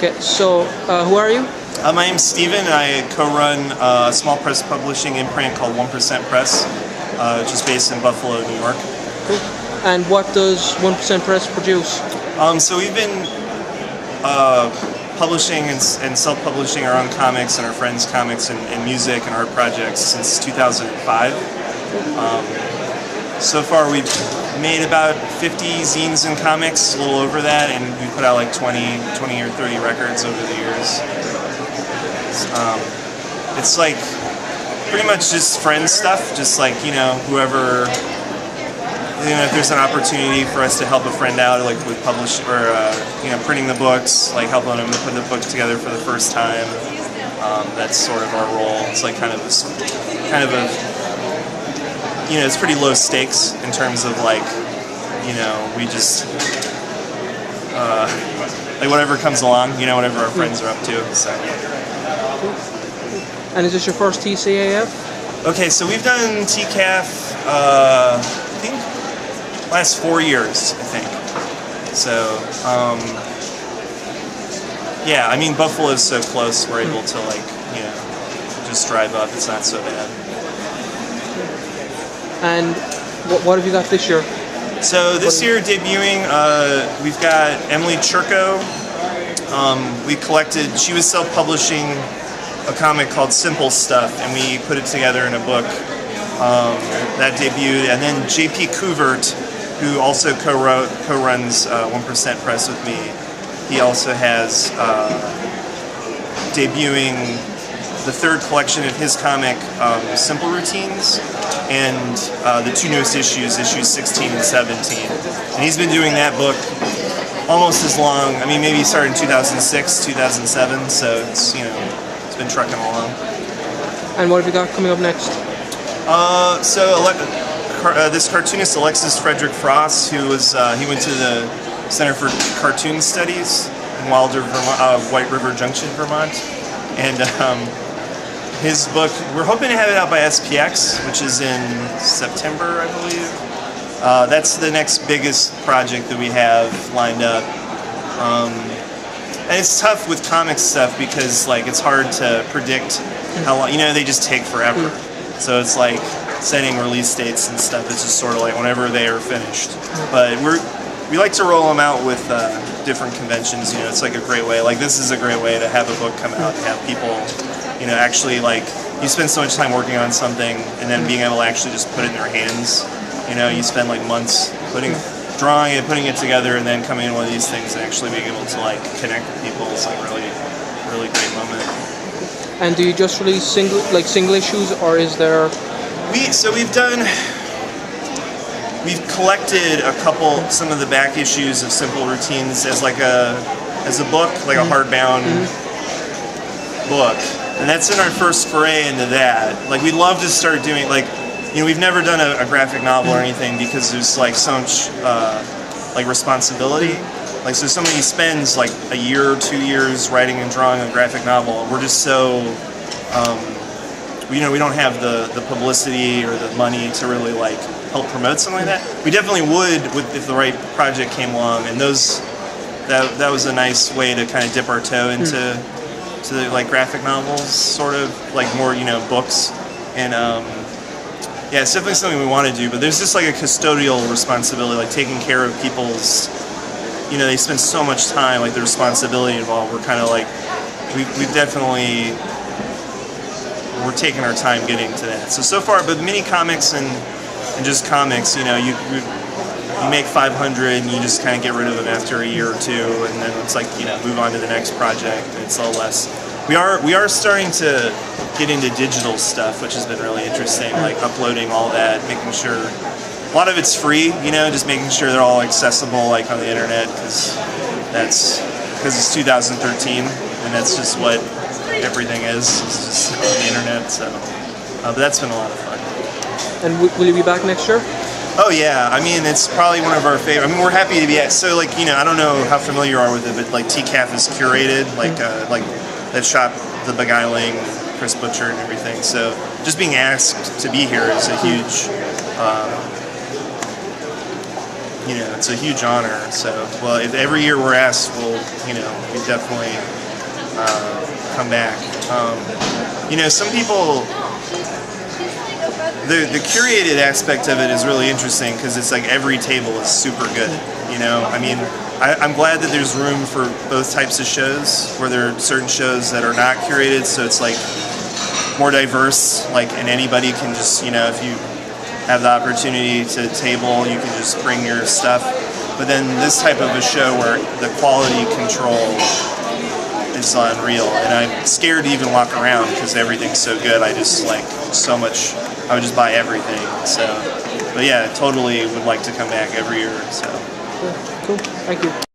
Okay, so who are you? My name's Steven. I co-run a small press publishing imprint called 1% Press, which is based in Buffalo, New York. Cool. And what does 1% Press produce? So we've been publishing and self-publishing our own comics and our friends' comics and music and art projects since 2005. So far we've made about 50 zines and comics, a little over that, and we put out like 20 or 30 records over the years. It's like pretty much just friend stuff, just like, you know, whoever, you know, if there's an opportunity for us to help a friend out, like with publishing or, you know, printing the books, like helping them to put the book together for the first time, that's sort of our role. It's like kind of a, you know, it's pretty low stakes in terms of like, you know, we just, like whatever comes along, you know, whatever our friends are up to, so. And is this your first TCAF? Okay, so we've done TCAF, I think, last 4 years, I think. So, yeah, I mean, Buffalo's so close, we're able to, like, you know, just drive up, it's not so bad. And what have you got this year? So this year debuting, we've got Emily Churko. We collected, she was self-publishing a comic called Simple Stuff, and we put it together in a book that debuted. And then J.P. Couvert, who also co-runs 1% Press with me, he also has debuting the third collection of his comic, Simple Routines, and the two newest issues, issues 16 and 17. And he's been doing that book almost as long. I mean, maybe he started in 2006, 2007, so it's, you know, it's been trucking along. And what have you got coming up next? This cartoonist Alexis Frederick Frost, who was he went to the Center for Cartoon Studies in Wilder, Vermont, White River Junction, Vermont, and his book, we're hoping to have it out by SPX, which is in September, I believe. That's the next biggest project that we have lined up. And it's tough with comic stuff because, like, it's hard to predict how long, you know, they just take forever. So it's like setting release dates and stuff. It's just sort of like whenever they are finished. But we like to roll them out with different conventions. You know, it's like a great way. Like, this is a great way to have a book come out and have people, you know, actually, like, you spend so much time working on something and then being able to actually just put it in their hands. You know, you spend like months drawing it, putting it together, and then coming in one of these things and actually being able to like connect with people is like really great moment. And do you just release single issues, or is there? We've collected some of the back issues of Simple Routines as like a book, like a hardbound book, and that's in our first foray into that. Like, we'd love to start doing, like, you know, we've never done a graphic novel or anything because there's like so much like responsibility. Like, so somebody spends like a year or 2 years writing and drawing a graphic novel. We're just so, you know, we don't have the publicity or the money to really like help promote something like that. We definitely would if the right project came along, and that was a nice way to kind of dip our toe into like graphic novels, sort of like more, you know, books. And yeah, it's definitely something we want to do, but there's just like a custodial responsibility, like taking care of people's, you know, they spend so much time, like the responsibility involved. We're kind of like, we've definitely, we're taking our time getting to that. So far, but mini comics and just comics, you know, you make 500 and you just kind of get rid of them after a year or two, and then it's like, you know, move on to the next project, and it's a little less. We are starting to get into digital stuff, which has been really interesting, like uploading all that, making sure, a lot of it's free, you know, just making sure they're all accessible, like on the internet, because it's 2013, and that's just what everything is. It's just on the internet, so, but that's been a lot of fun. And will you be back next year? Oh yeah, I mean, it's probably one of our favorite. I mean, we're happy to be at, so like, you know, I don't know how familiar you are with it, but like TCAF is curated, like that shop, The Beguiling, Chris Butcher and everything. So just being asked to be here is a huge you know, it's a huge honor. So, well, if every year we're asked, we'll, you know, we definitely come back. You know, some people, the curated aspect of it is really interesting because it's like every table is super good. You know, I mean, I'm glad that there's room for both types of shows, where there are certain shows that are not curated, so it's like more diverse, like, and anybody can just, you know, if you have the opportunity to table, you can just bring your stuff. But then this type of a show where the quality control is unreal, and I'm scared to even walk around because everything's so good. I just like so much, I would just buy everything. So, but yeah, totally would like to come back every year. So. Cool. Thank you.